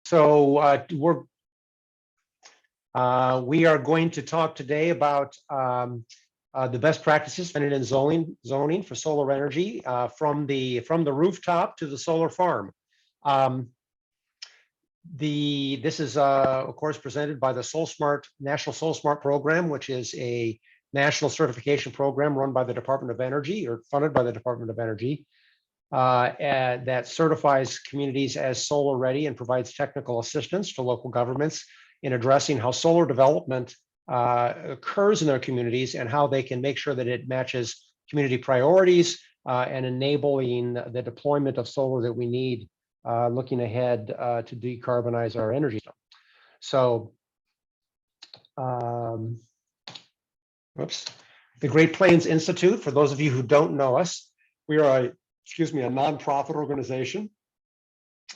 So we are going to talk today about the best practices in zoning for solar energy from the rooftop to the solar farm. This is of course presented by the SolSmart National SolSmart program, which is a national certification program run by the Department of Energy or funded by the Department of Energy. That certifies communities as solar ready and provides technical assistance to local governments in addressing how solar development occurs in their communities and how they can make sure that it matches community priorities and enabling the deployment of solar that we need looking ahead to decarbonize our energy system. So, the Great Plains Institute, for those of you who don't know us, we are a nonprofit organization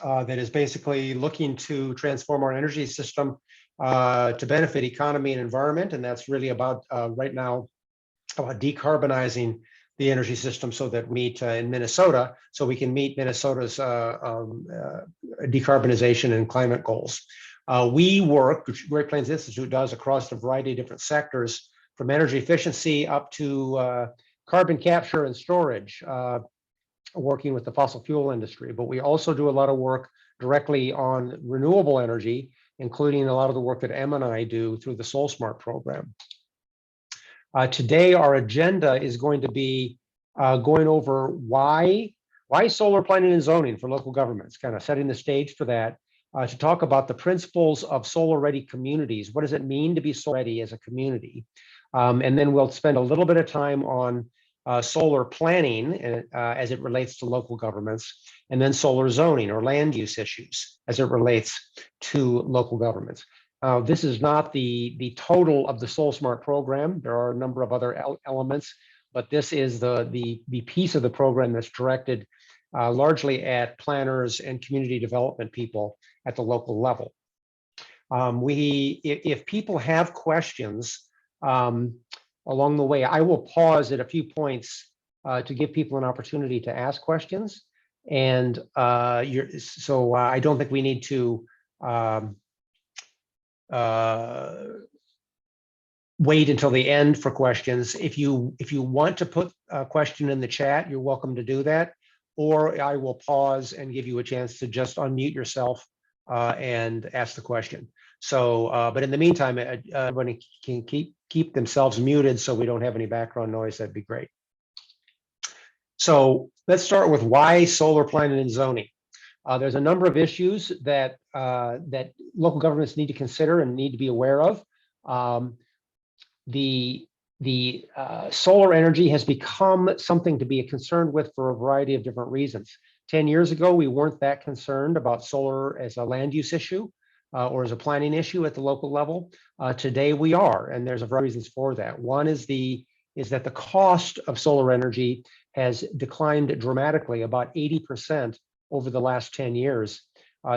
that is basically looking to transform our energy system to benefit economy and environment. And that's really about right now about decarbonizing the energy system so that we meet in Minnesota, so we can meet Minnesota's decarbonization and climate goals. We work, Great Plains Institute does, across a variety of different sectors, from energy efficiency up to carbon capture and storage, working with the fossil fuel industry. But we also do a lot of work directly on renewable energy, including a lot of the work that Em and I do through the SolSmart program. Today, our agenda is going to be going over why solar planning and zoning for local governments, kind of setting the stage for that, to talk about the principles of solar-ready communities. What does it mean to be solar-ready as a community? And then we'll spend a little bit of time on solar planning as it relates to local governments, and then solar zoning or land use issues as it relates to local governments. This is not the total of the SolSmart program. There are a number of other elements, but this is the piece of the program that's directed largely at planners and community development people at the local level. If people have questions along the way, I will pause at a few points to give people an opportunity to ask questions. And so I don't think we need to wait until the end for questions. If you want to put a question in the chat, you're welcome to do that, or I will pause and give you a chance to just unmute yourself and ask the question. So, but in the meantime, everybody can keep themselves muted so we don't have any background noise. That'd be great. So let's start with why solar planning and zoning. There's a number of issues that local governments need to consider and need to be aware of. The solar energy has become something to be concerned with for a variety of different reasons. 10 years ago, we weren't that concerned about solar as a land use issue or as a planning issue at the local level. Today we are, and there's a variety of reasons for that. One is that the cost of solar energy has declined dramatically, about 80% over the last 10 years,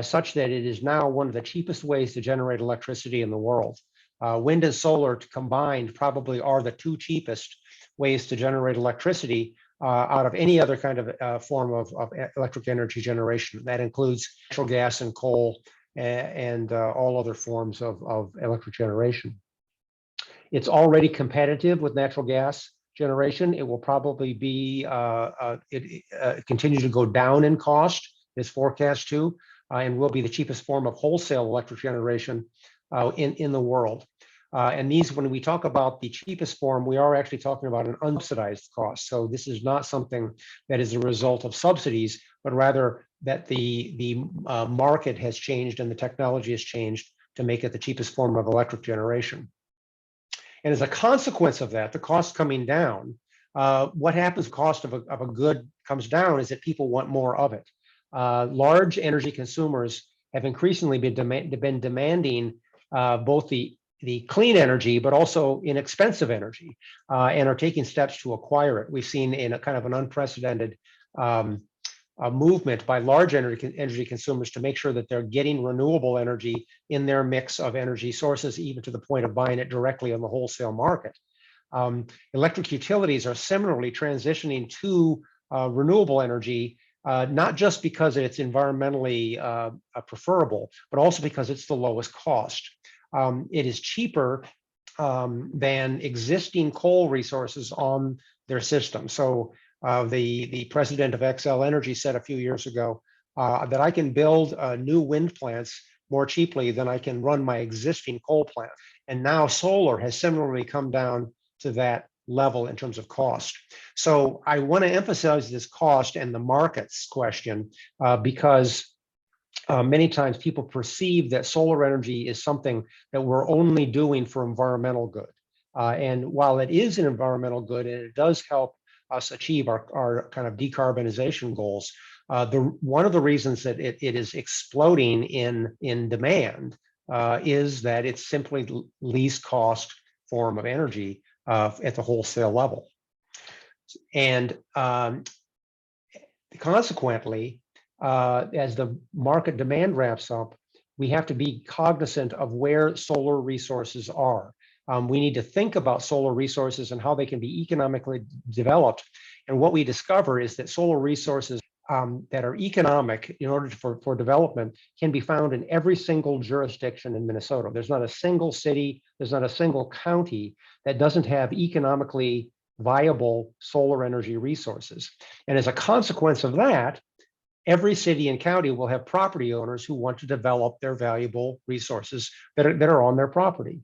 such that it is now one of the cheapest ways to generate electricity in the world. Wind and solar combined probably are the two cheapest ways to generate electricity out of any other kind of form of electric energy generation. That includes natural gas and coal and all other forms of electric generation. It's already competitive with natural gas generation. It will probably be continue to go down in cost, is forecast to, and will be the cheapest form of wholesale electric generation in the world. And these, when we talk about the cheapest form, we are actually talking about an unsubsidized cost. So this is not something that is a result of subsidies, but rather that the market has changed and the technology has changed to make it the cheapest form of electric generation. And as a consequence of that, the cost coming down, what happens, the cost of a good comes down, is that people want more of it. Large energy consumers have increasingly been demanding both the clean energy, but also inexpensive energy, and are taking steps to acquire it. We've seen in a kind of an unprecedented movement by large energy consumers to make sure that they're getting renewable energy in their mix of energy sources, even to the point of buying it directly on the wholesale market. Electric utilities are similarly transitioning to renewable energy not just because it's environmentally preferable, but also because it's the lowest cost. It is cheaper than existing coal resources on their system. So the president of Xcel Energy said a few years ago that I can build new wind plants more cheaply than I can run my existing coal plant. And now solar has similarly come down to that level in terms of cost. So I want to emphasize this cost and the markets question because many times people perceive that solar energy is something that we're only doing for environmental good. And while it is an environmental good and it does help us achieve our kind of decarbonization goals, one of the reasons that it is exploding in demand is that it's simply the least cost form of energy at the wholesale level. And consequently, as the market demand ramps up, we have to be cognizant of where solar resources are. We need to think about solar resources and how they can be economically developed. And what we discover is that solar resources that are economic in order for development can be found in every single jurisdiction in Minnesota. There's not a single city, there's not a single county that doesn't have economically viable solar energy resources. And as a consequence of that, every city and county will have property owners who want to develop their valuable resources that are on their property.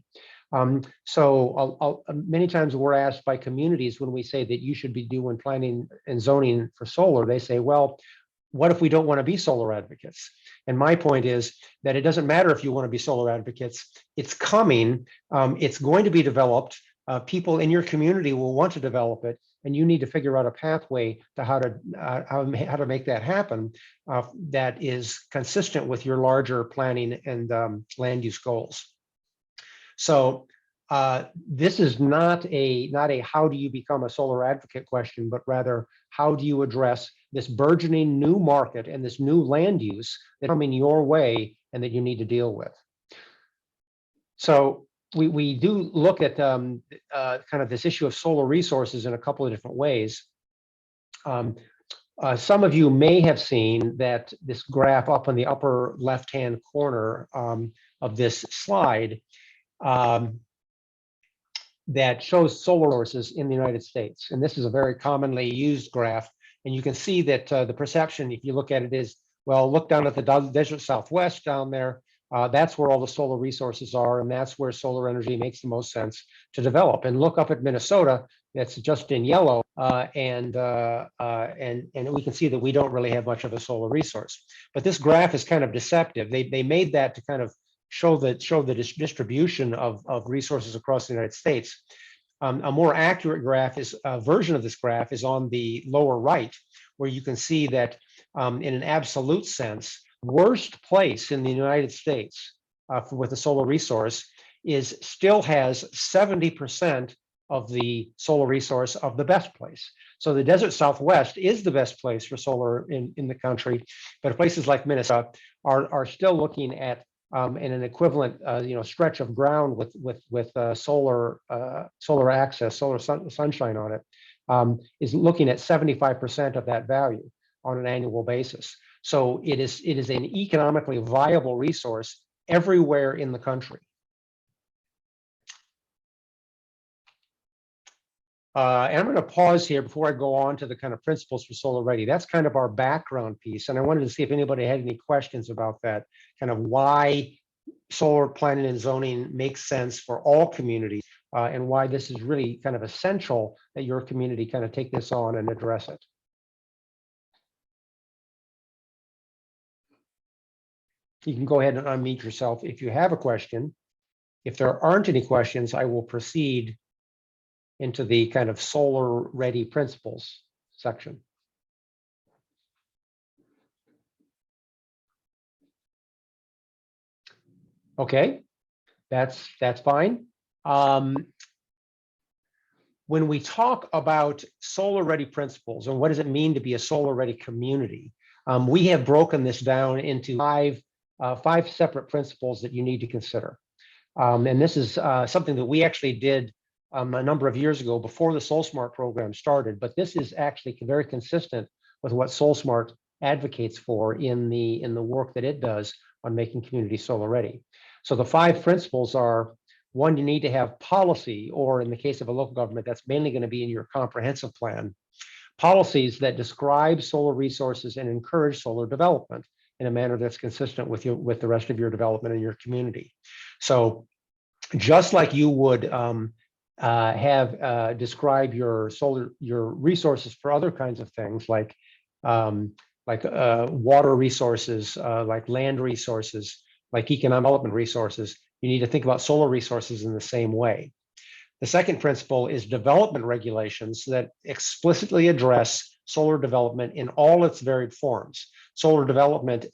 So many times we're asked by communities when we say that you should be doing planning and zoning for solar, they say, well, what if we don't want to be solar advocates? And my point is that it doesn't matter if you want to be solar advocates, it's coming, it's going to be developed, people in your community will want to develop it, and you need to figure out a pathway to how to make that happen that is consistent with your larger planning and land use goals. So this is not a how do you become a solar advocate question, but rather how do you address this burgeoning new market and this new land use that's coming your way and that you need to deal with. So we do look at kind of this issue of solar resources in a couple of different ways. Some of you may have seen that this graph up in the upper left-hand corner of this slide that shows solar sources in the United States. And this is a very commonly used graph. And you can see that the perception, if you look at it, is, well, look down at the desert Southwest down there. That's where all the solar resources are, and that's where solar energy makes the most sense to develop. And look up at Minnesota, that's just in yellow, and we can see that we don't really have much of a solar resource. But this graph is kind of deceptive. They made that to kind of show the distribution of resources across the United States. A more accurate graph is a version of this graph is on the lower right, where you can see that in an absolute sense, worst place in the United States with a solar resource still has 70% of the solar resource of the best place. So the desert Southwest is the best place for solar in the country, but places like Minnesota are still looking at in an equivalent stretch of ground with solar access, solar sunshine on it, is looking at 75% of that value on an annual basis. So it is an economically viable resource everywhere in the country. And I'm going to pause here before I go on to the kind of principles for solar ready. That's kind of our background piece. And I wanted to see if anybody had any questions about that, kind of why solar planning and zoning makes sense for all communities and why this is really kind of essential that your community kind of take this on and address it. You can go ahead and unmute yourself if you have a question. If there aren't any questions, I will proceed into the kind of solar ready principles section. Okay, that's fine. When we talk about solar ready principles and what does it mean to be a solar ready community, we have broken this down into five separate principles that you need to consider. And this is something that we actually did a number of years ago before the SolSmart program started, but this is actually very consistent with what SolSmart advocates for in the work that it does on making communities solar ready. So the 5 principles are: 1, you need to have policy, or in the case of a local government, that's mainly going to be in your comprehensive plan, policies that describe solar resources and encourage solar development in a manner that's consistent with the rest of your development in your community. So just like you would describe your resources for other kinds of things like water resources, like land resources, like economic development resources, you need to think about solar resources in the same way. The second principle is development regulations that explicitly address solar development in all its varied forms. Solar development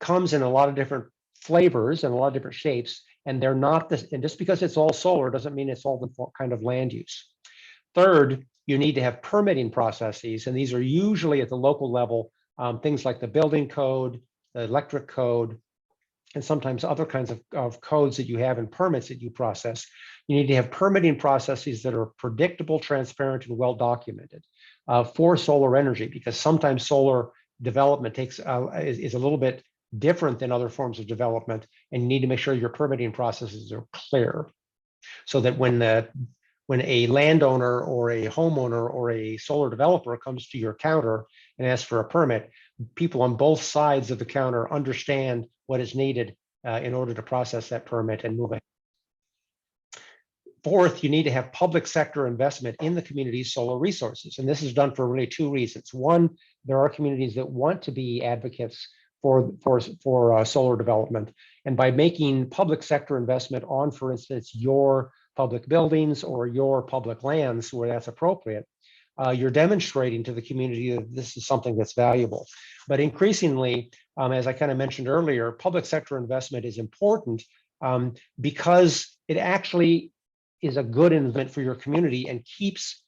comes in a lot of different flavors and a lot of different shapes, and they're not this, and just because it's all solar doesn't mean it's all the kind of land use. Third, you need to have permitting processes, and these are usually at the local level, things like the building code, the electric code, and sometimes other kinds of codes that you have and permits that you process. You need to have permitting processes that are predictable, transparent, and well documented for solar energy, because sometimes solar development is a little bit different than other forms of development, and you need to make sure your permitting processes are clear, so that when a landowner or a homeowner or a solar developer comes to your counter and asks for a permit, people on both sides of the counter understand what is needed in order to process that permit and move it. Fourth, you need to have public sector investment in the community's solar resources. And this is done for really 2 reasons. 1, there are communities that want to be advocates for solar development. And by making public sector investment on, for instance, your public buildings or your public lands where that's appropriate, you're demonstrating to the community that this is something that's valuable. But increasingly, as I kind of mentioned earlier, public sector investment is important because it actually is a good investment for your community and keeps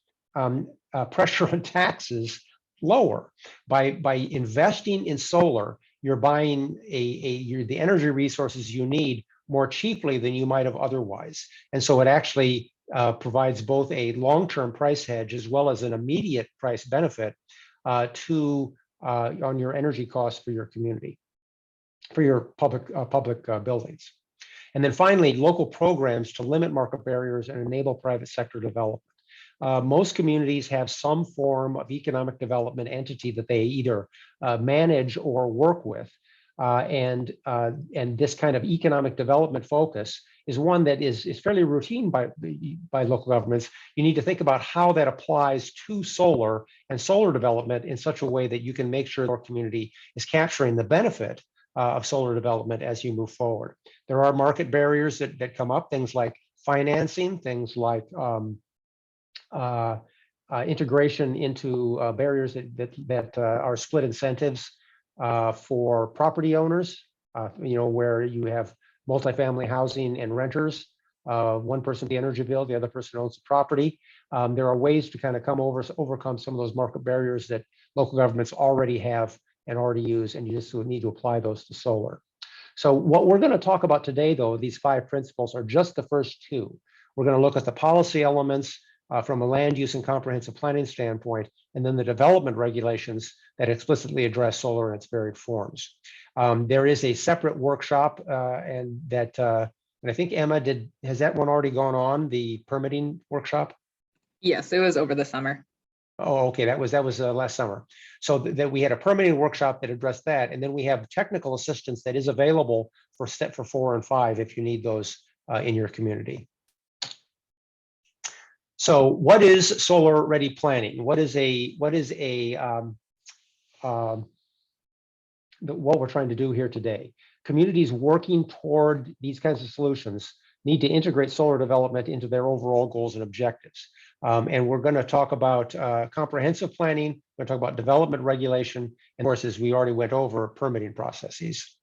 pressure on taxes lower. By investing in solar, you're buying the energy resources you need more cheaply than you might have otherwise. And so it actually provides both a long-term price hedge as well as an immediate price benefit on your energy costs for your community, for your public buildings. And then finally, local programs to limit market barriers and enable private sector development. Most communities have some form of economic development entity that they either manage or work with. And this kind of economic development focus is one that is fairly routine by local governments. You need to think about how that applies to solar and solar development in such a way that you can make sure your community is capturing the benefit of solar development as you move forward. There are market barriers that come up, things like financing, things like integration into barriers that are split incentives for property owners, where you have multifamily housing and renters, one person the energy bill, the other person owns the property. There are ways to kind of overcome some of those market barriers that local governments already have and already use, and you just need to apply those to solar. So what we're going to talk about today, though, these 5 principles are just the first 2. We're going to look at the policy elements from a land use and comprehensive planning standpoint, and then the development regulations that explicitly address solar in its varied forms. There is a separate workshop, and I think Emma has that one already gone on, the permitting workshop? Yes, it was over the summer. Oh, okay, that was last summer. So that we had a permitting workshop that addressed that, and then we have technical assistance that is available for step 4 and 5 if you need those in your community. So what is solar ready planning? What we're trying to do here today? Communities working toward these kinds of solutions need to integrate solar development into their overall goals and objectives. And we're going to talk about comprehensive planning, we're going to talk about development regulation, and of course, as we already went over, permitting processes.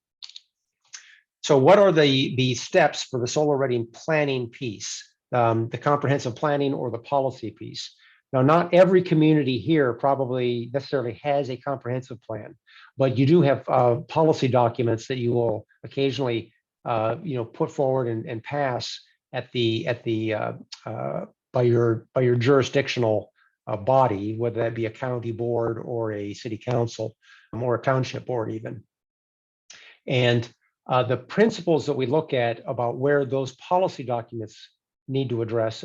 So what are the steps for the solar ready planning piece? The comprehensive planning or the policy piece. Now, not every community here probably necessarily has a comprehensive plan, but you do have policy documents that you will occasionally, put forward and pass by your jurisdictional body, whether that be a county board or a city council. or a township board even. And the principles that we look at about where those policy documents need to address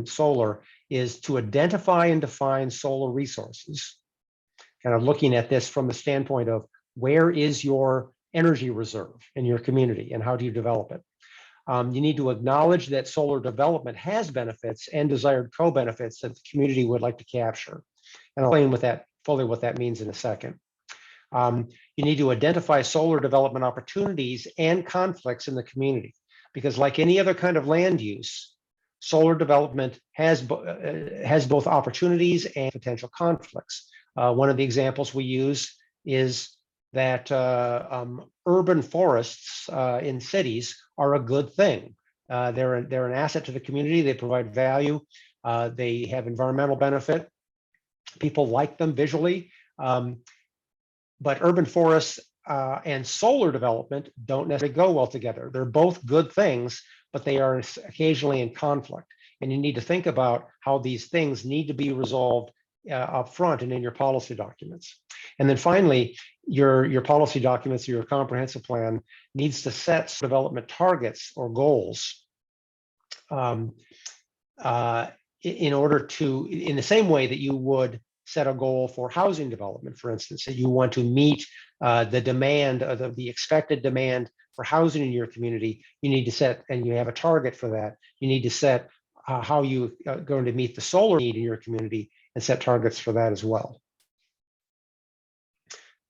solar is to identify and define solar resources, kind of looking at this from the standpoint of where is your energy reserve in your community and how do you develop it. You need to acknowledge that solar development has benefits and desired co-benefits that the community would like to capture. And I'll explain with that fully what that means in a second. You need to identify solar development opportunities and conflicts in the community, because like any other kind of land use, solar development has both opportunities and potential conflicts. One of the examples we use is that urban forests in cities are a good thing. They're an asset to the community. They provide value. They have environmental benefit. People like them visually. But urban forests and solar development don't necessarily go well together. They're both good things, but they are occasionally in conflict. And you need to think about how these things need to be resolved up front and in your policy documents. And then finally, your policy documents, your comprehensive plan needs to set development targets or goals in order to, in the same way that you would set a goal for housing development, for instance, that you want to meet the demand, the expected demand for housing in your community, you need to set, and you have a target for that, you need to set how you are going to meet the solar need in your community and set targets for that as well.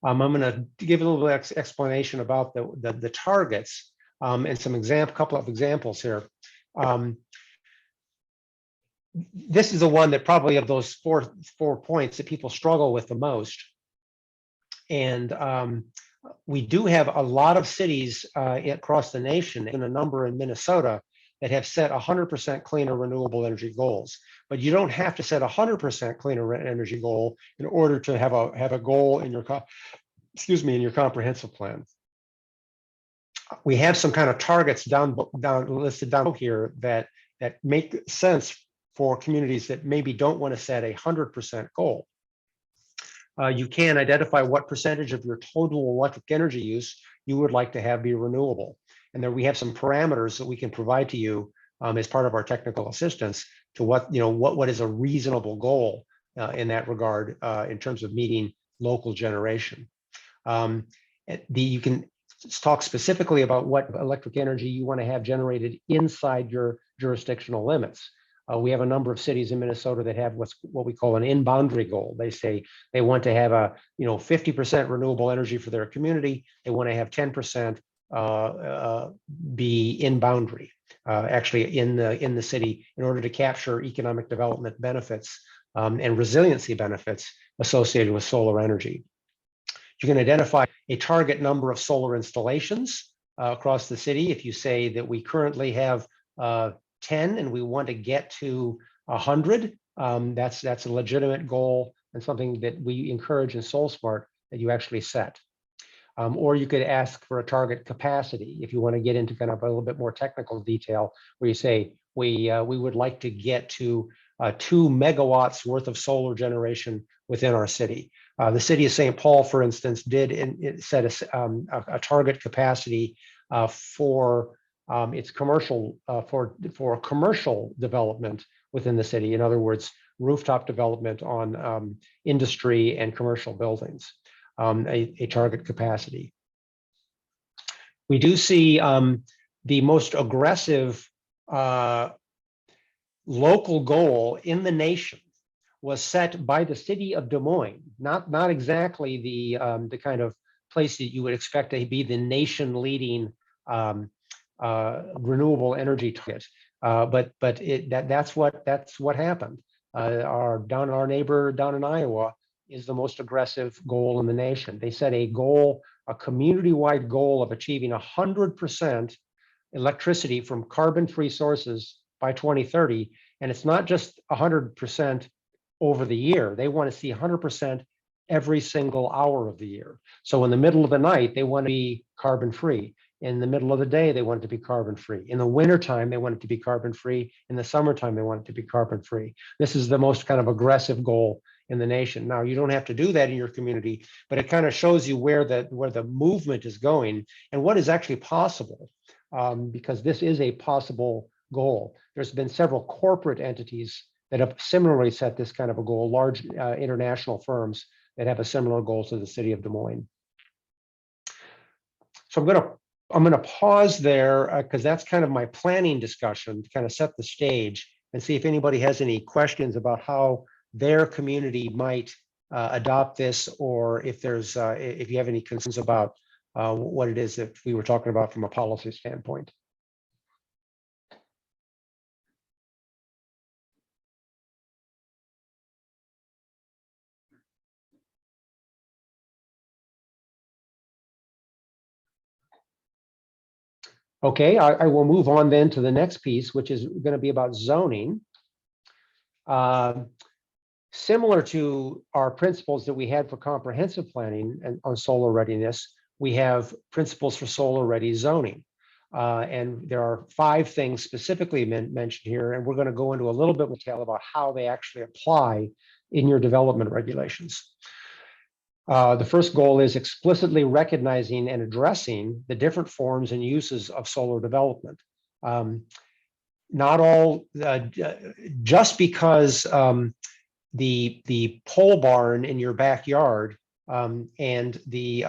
I'm going to give a little bit of explanation about the targets and some couple of examples here. This is the one that probably of those four points that people struggle with the most. And we do have a lot of cities across the nation, and a number in Minnesota, that have set 100% cleaner renewable energy goals. But you don't have to set 100% cleaner energy goal in order to have a goal in your in your comprehensive plan. We have some kind of targets listed down here that make sense for communities that maybe don't want to set a 100% goal. You can identify what percentage of your total electric energy use you would like to have be renewable. And then we have some parameters that we can provide to you as part of our technical assistance to what is a reasonable goal in that regard in terms of meeting local generation. You can talk specifically about what electric energy you want to have generated inside your jurisdictional limits. We have a number of cities in Minnesota that have what we call an in-boundary goal. They say they want to have a 50% renewable energy for their community. They want to have 10% be in boundary, actually in the city, in order to capture economic development benefits and resiliency benefits associated with solar energy. You can identify a target number of solar installations across the city. If you say that we currently have 10 and we want to get to 100, that's a legitimate goal and something that we encourage in SolSmart that you actually set. Or you could ask for a target capacity if you want to get into kind of a little bit more technical detail, where you say we would like to get to 2 megawatts worth of solar generation within our city. The city of St. Paul, for instance, did set a target capacity for its commercial for commercial development within the city. In other words, rooftop development on industry and commercial buildings. A target capacity. We do see the most aggressive local goal in the nation was set by the city of Des Moines, not exactly the kind of place that you would expect to be the nation leading renewable energy target, but that's what happened. Our neighbor down in Iowa is the most aggressive goal in the nation. They set a community-wide goal of achieving 100% electricity from carbon-free sources by 2030. And it's not just 100% over the year. They want to see 100% every single hour of the year. So in the middle of the night, they want to be carbon-free. In the middle of the day, they want it to be carbon-free. In the wintertime, they want it to be carbon-free. In the summertime, they want it to be carbon-free. This is the most kind of aggressive goal in the nation. Now, you don't have to do that in your community, but it kind of shows you where the movement is going and what is actually possible, because this is a possible goal. There's been several corporate entities that have similarly set this kind of a goal, large international firms that have a similar goal to the city of Des Moines. So I'm gonna pause there because that's kind of my planning discussion to kind of set the stage and see if anybody has any questions about how their community might adopt this, or if if you have any concerns about what it is that we were talking about from a policy standpoint. Okay, I will move on then to the next piece, which is going to be about zoning. Similar to our principles that we had for comprehensive planning and on solar readiness, we have principles for solar ready zoning. And there are 5 things specifically mentioned here, and we're going to go into a little bit more detail about how they actually apply in your development regulations. The first goal is explicitly recognizing and addressing the different forms and uses of solar development. Not all, just because the pole barn in your backyard and the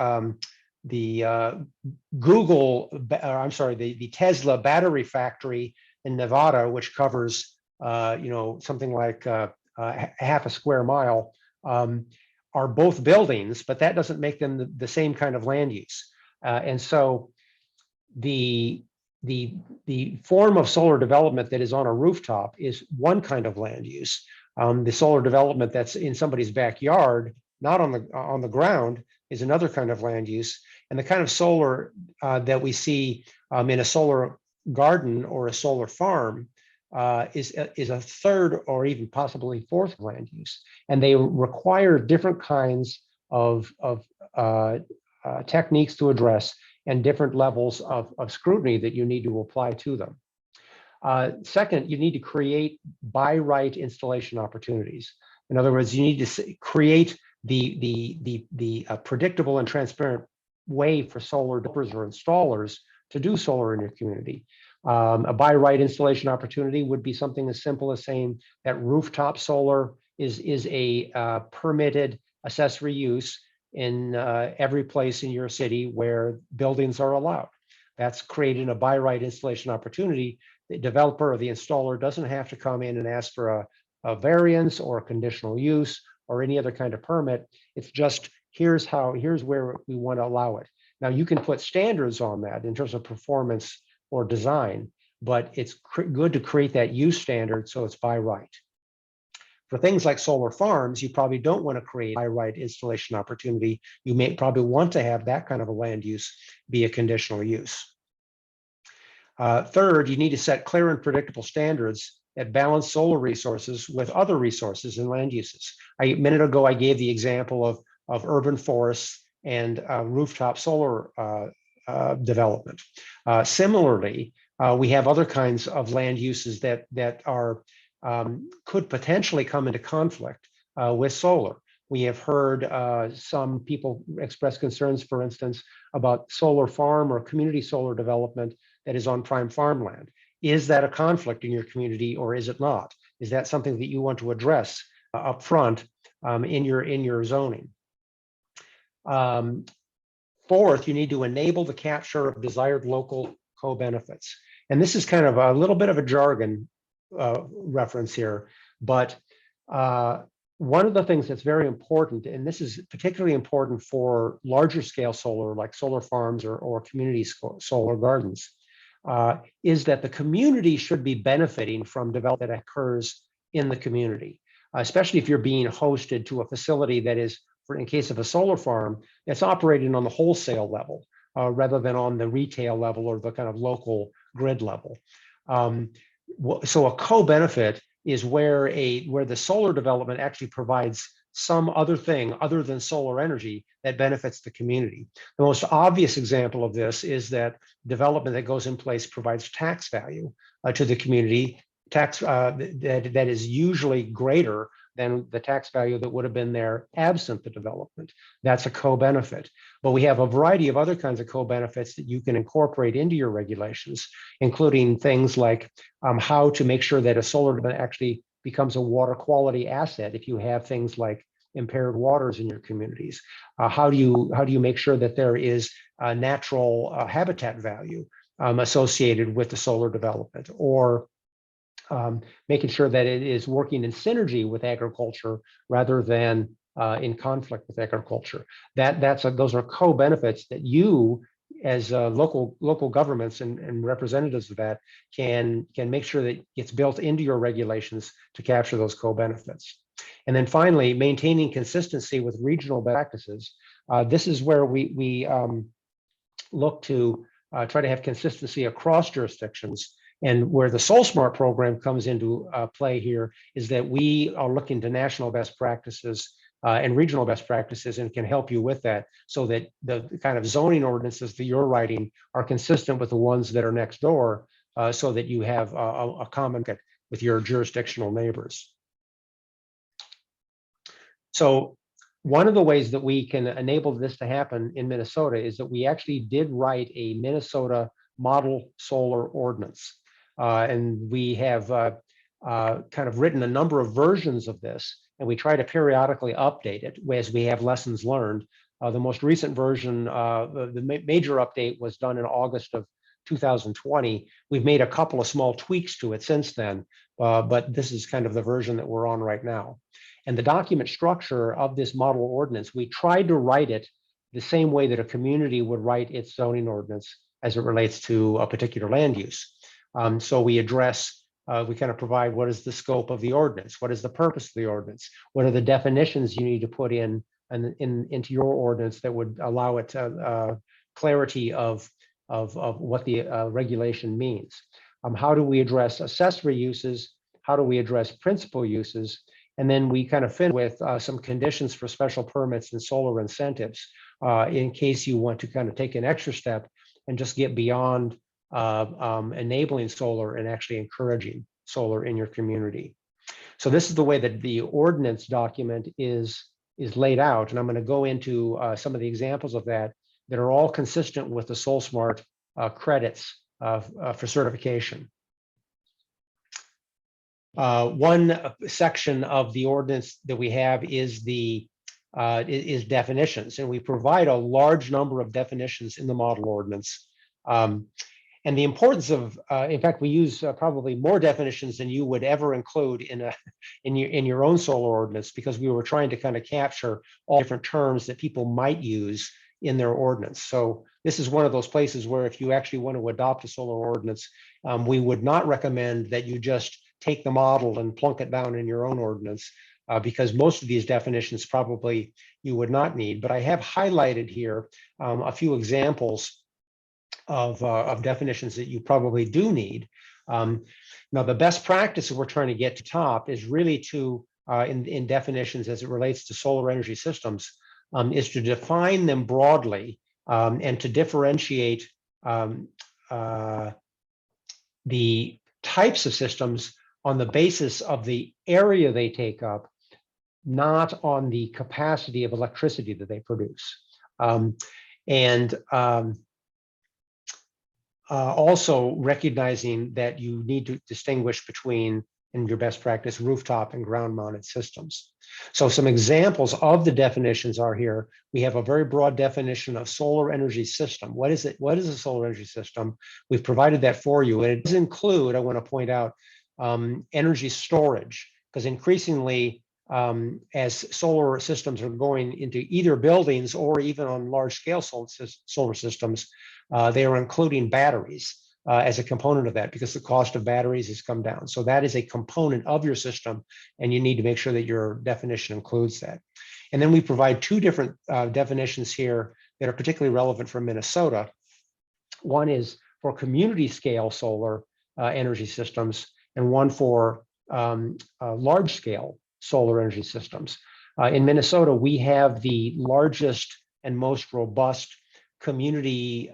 Tesla battery factory in Nevada, which covers something like half a square mile, are both buildings, but that doesn't make them the same kind of land use. And so the form of solar development that is on a rooftop is one kind of land use. The solar development that's in somebody's backyard, not on the ground, is another kind of land use. And the kind of solar that we see in a solar garden or a solar farm is a third or even possibly fourth land use. And they require different kinds of techniques to address and different levels of scrutiny that you need to apply to them. Second, you need to create by right installation opportunities. In other words, you need to create the predictable and transparent way for solar developers or installers to do solar in your community. A by right installation opportunity would be something as simple as saying that rooftop solar is a permitted accessory use in every place in your city where buildings are allowed. That's creating a by right installation opportunity. The developer or the installer doesn't have to come in and ask for a variance or a conditional use or any other kind of permit. It's just here's where we want to allow it. Now you can put standards on that in terms of performance or design, but it's good to create that use standard so it's by right. For things like solar farms, you probably don't want to create by right installation opportunity. You may probably want to have that kind of a land use be a conditional use. Third, you need to set clear and predictable standards that balance solar resources with other resources and land uses. A minute ago, I gave the example of urban forests and rooftop solar development. Similarly, we have other kinds of land uses that are could potentially come into conflict with solar. We have heard some people express concerns, for instance, about solar farm or community solar development that is on prime farmland. Is that a conflict in your community or is it not? Is that something that you want to address up front in your zoning? Fourth, you need to enable the capture of desired local co-benefits. And this is kind of a little bit of a jargon reference here, but one of the things that's very important, and this is particularly important for larger scale solar, like solar farms or community solar gardens, is that the community should be benefiting from development that occurs in the community, especially if you're being hosted to a facility that is, in case of a solar farm, that's operating on the wholesale level rather than on the retail level or the kind of local grid level. So a co-benefit is where the solar development actually provides some other thing other than solar energy that benefits the community. The most obvious example of this is that development that goes in place provides tax value to the community, tax that is usually greater than the tax value that would have been there absent the development. That's a co-benefit. But we have a variety of other kinds of co-benefits that you can incorporate into your regulations, including things like how to make sure that a solar development actually becomes a water quality asset if you have things like impaired waters in your communities. How do you make sure that there is a natural habitat value associated with the solar development, or making sure that it is working in synergy with agriculture rather than in conflict with agriculture. Those are co-benefits that you, as local governments and representatives of that, can make sure that gets built into your regulations to capture those co-benefits. And then finally, maintaining consistency with regional practices. This is where we look to try to have consistency across jurisdictions. And where the SolSmart program comes into play here is that we are looking to national best practices and regional best practices, and can help you with that, so that the kind of zoning ordinances that you're writing are consistent with the ones that are next door, so that you have a common with your jurisdictional neighbors. So one of the ways that we can enable this to happen in Minnesota is that we actually did write a Minnesota model solar ordinance. And we have kind of written a number of versions of this, and we try to periodically update it as we have lessons learned. The most recent version, the major update was done in August of 2020. We've made a couple of small tweaks to it since then, but this is kind of the version that we're on right now. And the document structure of this model ordinance, we tried to write it the same way that a community would write its zoning ordinance as it relates to a particular land use. So we address, we kind of provide what is the scope of the ordinance, what is the purpose of the ordinance, what are the definitions you need to put in into your ordinance that would allow it clarity of what the regulation means. How do we address accessory uses? How do we address principal uses? And then we kind of fit with some conditions for special permits and solar incentives in case you want to kind of take an extra step and just get beyond enabling solar and actually encouraging solar in your community. So this is the way that the ordinance document is laid out. And I'm going to go into some of the examples of that are all consistent with the SolSmart credits for certification. One section of the ordinance that we have is is definitions, and we provide a large number of definitions in the model ordinance. And the importance of, in fact, we use probably more definitions than you would ever include in your own solar ordinance, because we were trying to kind of capture all different terms that people might use in their ordinance. So this is one of those places where if you actually want to adopt a solar ordinance, we would not recommend that you just take the model and plunk it down in your own ordinance, because most of these definitions probably you would not need. But I have highlighted here a few examples of definitions that you probably do need. Now, the best practice that we're trying to get to top is really to, in definitions as it relates to solar energy systems, is to define them broadly and to differentiate the types of systems on the basis of the area they take up, not on the capacity of electricity that they produce. Also recognizing that you need to distinguish between, in your best practice, rooftop and ground-mounted systems. So some examples of the definitions are here. We have a very broad definition of solar energy system. What is it? What is a solar energy system? We've provided that for you. And it does include, I want to point out, energy storage, because increasingly, as solar systems are going into either buildings or even on large-scale solar systems, they are including batteries as a component of that, because the cost of batteries has come down. So that is a component of your system, and you need to make sure that your definition includes that. And then we provide two different definitions here that are particularly relevant for Minnesota. One is for community scale solar energy systems, and one for large scale solar energy systems. In Minnesota, we have the largest and most robust community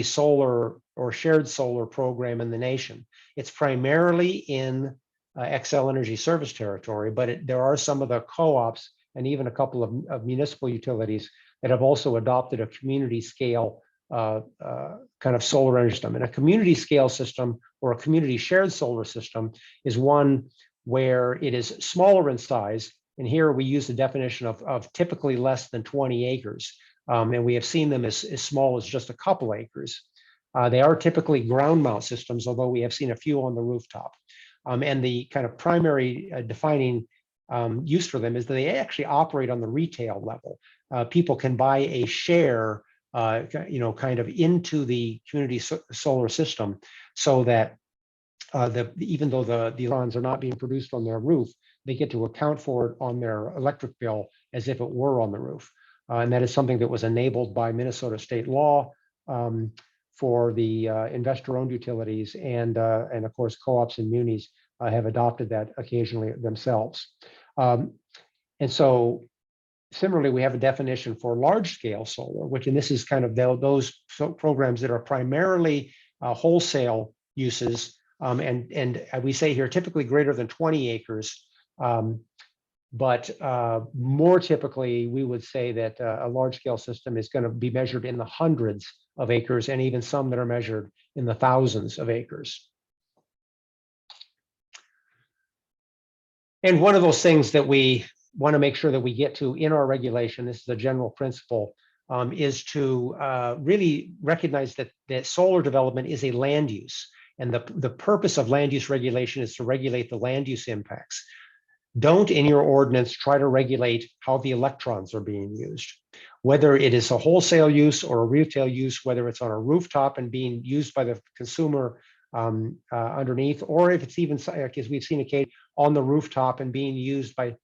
solar or shared solar program in the nation. It's primarily in Xcel Energy service territory, but there are some of the co-ops and even a couple of municipal utilities that have also adopted a community scale kind of solar energy system. And a community scale system or a community shared solar system is one where it is smaller in size. And here we use the definition of typically less than 20 acres. And we have seen them as small as just a couple acres. They are typically ground mount systems, although we have seen a few on the rooftop. And the kind of primary defining use for them is that they actually operate on the retail level. People can buy a share, kind of into the community solar system, so that even though the electrons are not being produced on their roof, they get to account for it on their electric bill as if it were on the roof. And that is something that was enabled by Minnesota state law for the investor-owned utilities, and of course co-ops and munis have adopted that occasionally themselves. And so similarly, we have a definition for large-scale solar, which, and this is kind of those programs that are primarily wholesale uses, and we say here typically greater than 20 acres. But more typically, we would say that a large-scale system is going to be measured in the hundreds of acres, and even some that are measured in the thousands of acres. And one of those things that we want to make sure that we get to in our regulation, this is a general principle, is to really recognize that solar development is a land use. And the purpose of land use regulation is to regulate the land use impacts. Don't, in your ordinance, try to regulate how the electrons are being used. Whether it is a wholesale use or a retail use, whether it's on a rooftop and being used by the consumer underneath, or if it's even, as we've seen a case, on the rooftop and being used by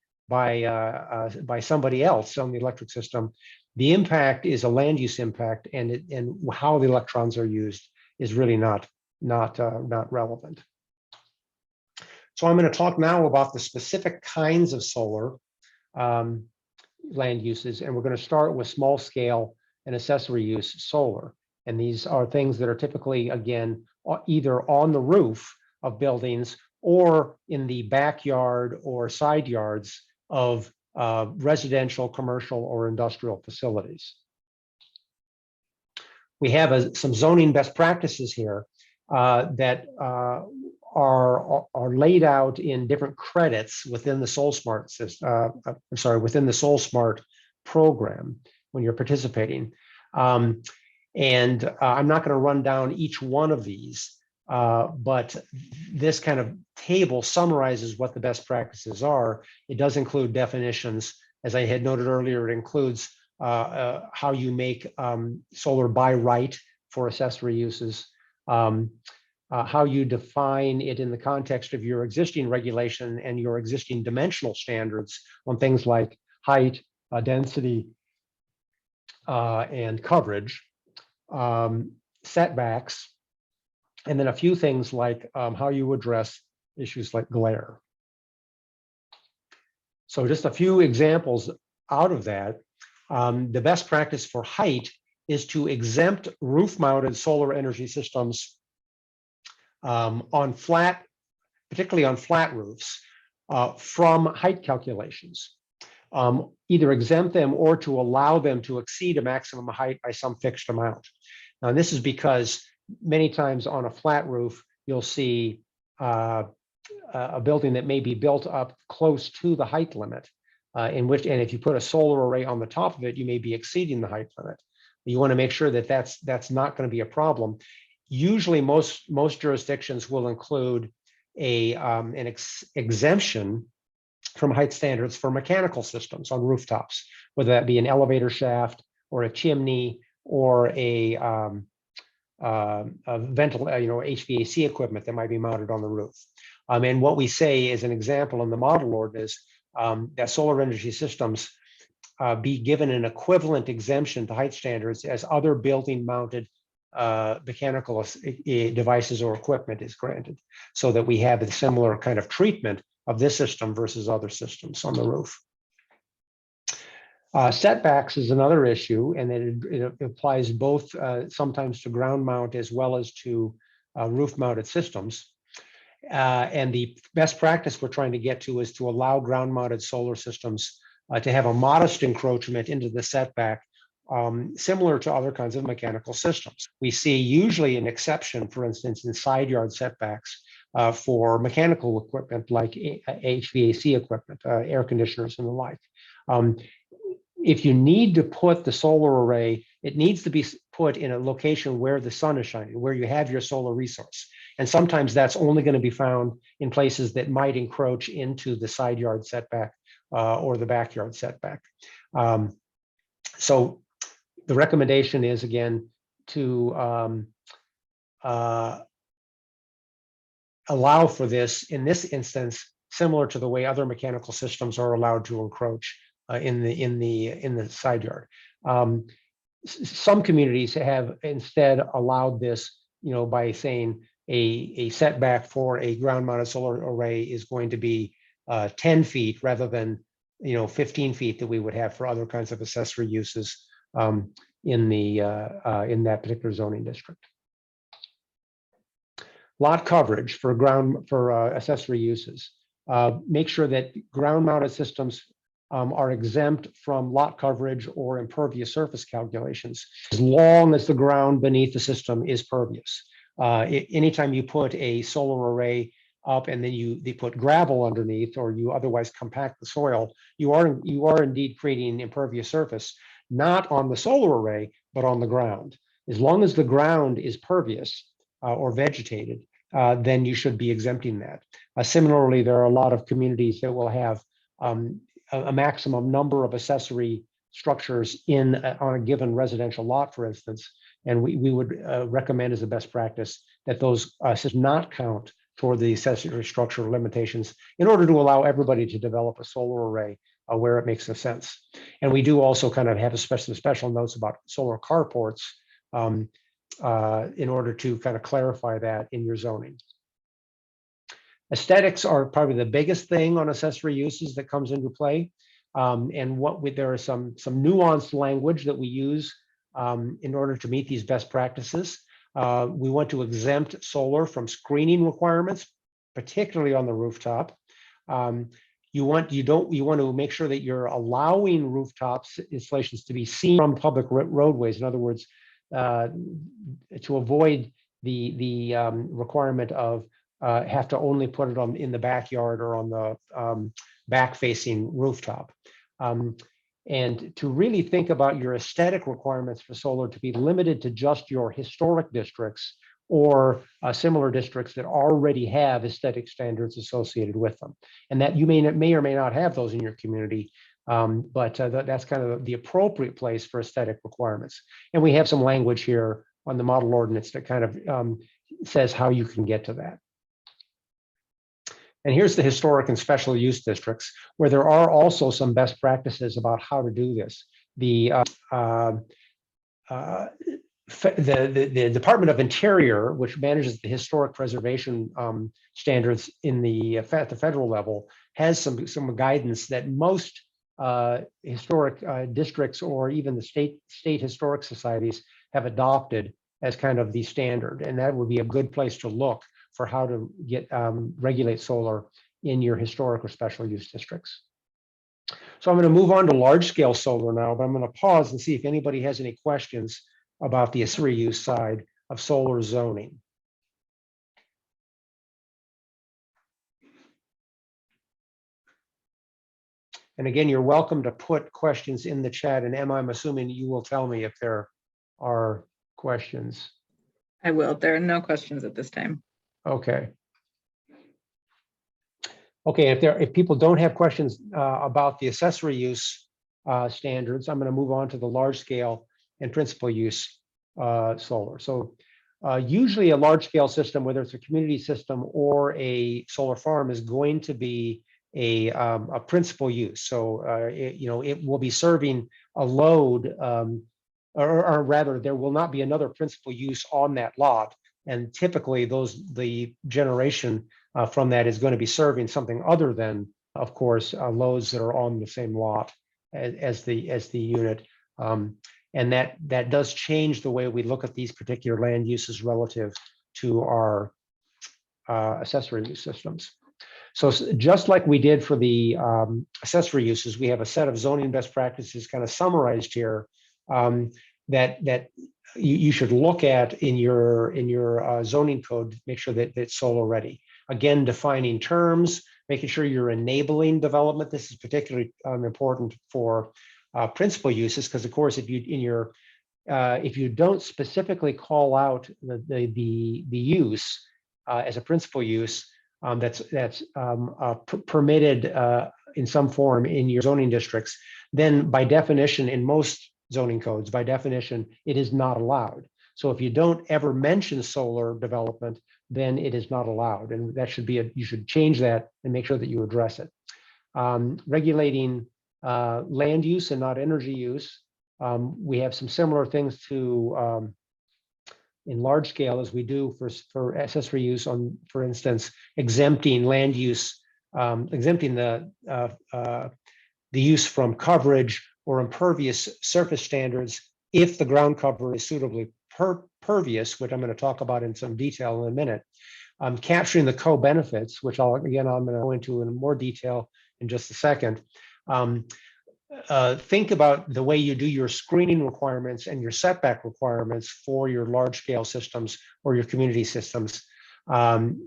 somebody else on the electric system, the impact is a land use impact, and how the electrons are used is really not relevant. So I'm going to talk now about the specific kinds of solar land uses, and we're going to start with small scale and accessory use solar. And these are things that are typically, again, either on the roof of buildings or in the backyard or side yards of residential, commercial, or industrial facilities. We have some zoning best practices here that are laid out in different credits within the SolSmart system. Within the SolSmart program when you're participating. I'm not going to run down each one of these, but this kind of table summarizes what the best practices are. It does include definitions. As I had noted earlier, it includes how you make solar by right for accessory uses, how you define it in the context of your existing regulation and your existing dimensional standards on things like height, density, and coverage, setbacks, and then a few things like how you address issues like glare. So just a few examples out of that. The best practice for height is to exempt roof-mounted solar energy systems particularly on flat roofs, from height calculations. Either exempt them or to allow them to exceed a maximum height by some fixed amount. Now, this is because many times on a flat roof, you'll see a building that may be built up close to the height limit, and if you put a solar array on the top of it, you may be exceeding the height limit. You want to make sure that that's not going to be a problem. Usually, most jurisdictions will include an exemption from height standards for mechanical systems on rooftops, whether that be an elevator shaft or a chimney or a HVAC equipment that might be mounted on the roof. And what we say as an example in the model ordinance that solar energy systems be given an equivalent exemption to height standards as other building mounted mechanical devices or equipment is granted, so that we have a similar kind of treatment of this system versus other systems on the roof. Setbacks is another issue, and it applies both sometimes to ground mount as well as to roof mounted systems. And the best practice we're trying to get to is to allow ground-mounted solar systems to have a modest encroachment into the setback, similar to other kinds of mechanical systems. We see usually an exception, for instance, in side yard setbacks for mechanical equipment like HVAC equipment, air conditioners and the like. If you need to put the solar array, it needs to be put in a location where the sun is shining, where you have your solar resource. And sometimes that's only going to be found in places that might encroach into the side yard setback or the backyard setback. So the recommendation is, again, to allow for this in this instance, similar to the way other mechanical systems are allowed to encroach in the side yard. Some communities have instead allowed this, by saying a setback for a ground-mounted solar array is going to be 10 feet rather than 15 feet that we would have for other kinds of accessory uses in that particular zoning district. Lot coverage for accessory uses. Make sure that ground-mounted systems are exempt from lot coverage or impervious surface calculations, as long as the ground beneath the system is pervious. Anytime you put a solar array up and then they put gravel underneath, or you otherwise compact the soil, you are indeed creating impervious surface, not on the solar array, but on the ground. As long as the ground is pervious or vegetated, then you should be exempting that. Similarly, there are a lot of communities that will have a maximum number of accessory structures on a given residential lot, for instance, and we would recommend as a best practice that those does not count toward the accessory structure limitations in order to allow everybody to develop a solar array where it makes sense. And we do also kind of have a special notes about solar carports in order to kind of clarify that in your zoning. Aesthetics are probably the biggest thing on accessory uses that comes into play. And there is some nuanced language that we use in order to meet these best practices. We want to exempt solar from screening requirements, particularly on the rooftop. You want to make sure that you're allowing rooftops installations to be seen from public roadways. In other words, to avoid the requirement of have to only put it in the backyard or on the back-facing rooftop. And to really think about your aesthetic requirements for solar to be limited to just your historic districts or similar districts that already have aesthetic standards associated with them. And that you may or may not have those in your community, but that's kind of the appropriate place for aesthetic requirements. And we have some language here on the model ordinance that kind of says how you can get to that. And here's the historic and special use districts, where there are also some best practices about how to do this. The Department of Interior, which manages the historic preservation standards at the federal level, has some guidance that most historic districts or even the state historic societies have adopted as kind of the standard, and that would be a good place to look for how to regulate solar in your historic or special use districts. So I'm going to move on to large scale solar now, but I'm going to pause and see if anybody has any questions about the accessory use side of solar zoning. And again, you're welcome to put questions in the chat, and Emma, I'm assuming you will tell me if there are questions. I will. There are no questions at this time. Okay. Okay, if people don't have questions about the accessory use standards, I'm going to move on to the large scale and principal use solar. So usually a large scale system, whether it's a community system or a solar farm, is going to be a principal use. So it will be serving a load, or rather, there will not be another principal use on that lot. And typically, the generation from that is going to be serving something other than, of course, loads that are on the same lot as the unit. And that does change the way we look at these particular land uses relative to our accessory use systems. So just like we did for the accessory uses, we have a set of zoning best practices kind of summarized here that you should look at in your zoning code, make sure that it's solar ready. Again, defining terms, making sure you're enabling development. This is particularly important for principal uses, because of course, if you don't specifically call out the use as a principal use that's permitted in some form in your zoning districts, then by definition, in most zoning codes, by definition, it is not allowed. So if you don't ever mention solar development, then it is not allowed, and that should be you should change that and make sure that you address it. Regulating land use and not energy use. We have some similar things to in large scale as we do for accessory use on, for instance, exempting land use, exempting the use from coverage or impervious surface standards if the ground cover is suitably pervious, which I'm going to talk about in some detail in a minute. Capturing the co-benefits, which I'm going to go into in more detail in just a second. Think about the way you do your screening requirements and your setback requirements for your large scale systems or your community systems,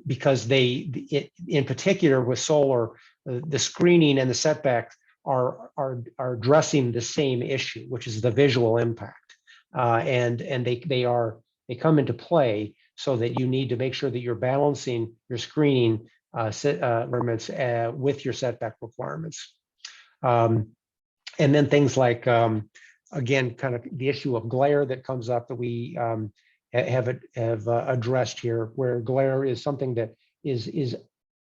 because in particular with solar, the screening and the setback are addressing the same issue, which is the visual impact, and they come into play, so that you need to make sure that you're balancing your screening requirements with your setback requirements. And then things like, again, kind of the issue of glare that comes up that we have addressed here, where glare is something that is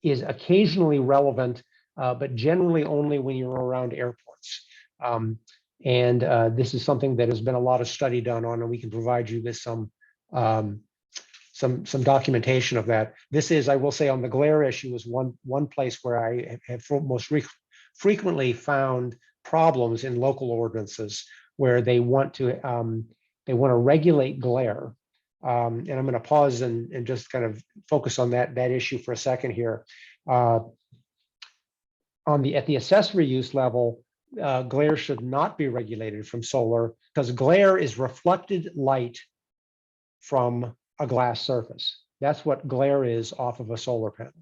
occasionally relevant, but generally only when you're around airports. This is something that has been a lot of study done on, and we can provide you with some documentation of that. This is, I will say, on the glare issue, is one place where I have most frequently found problems in local ordinances where they want to regulate glare. And I'm going to pause and just kind of focus on that issue for a second here. At the accessory use level, glare should not be regulated from solar, because glare is reflected light from a glass surface. That's what glare is off of a solar panel.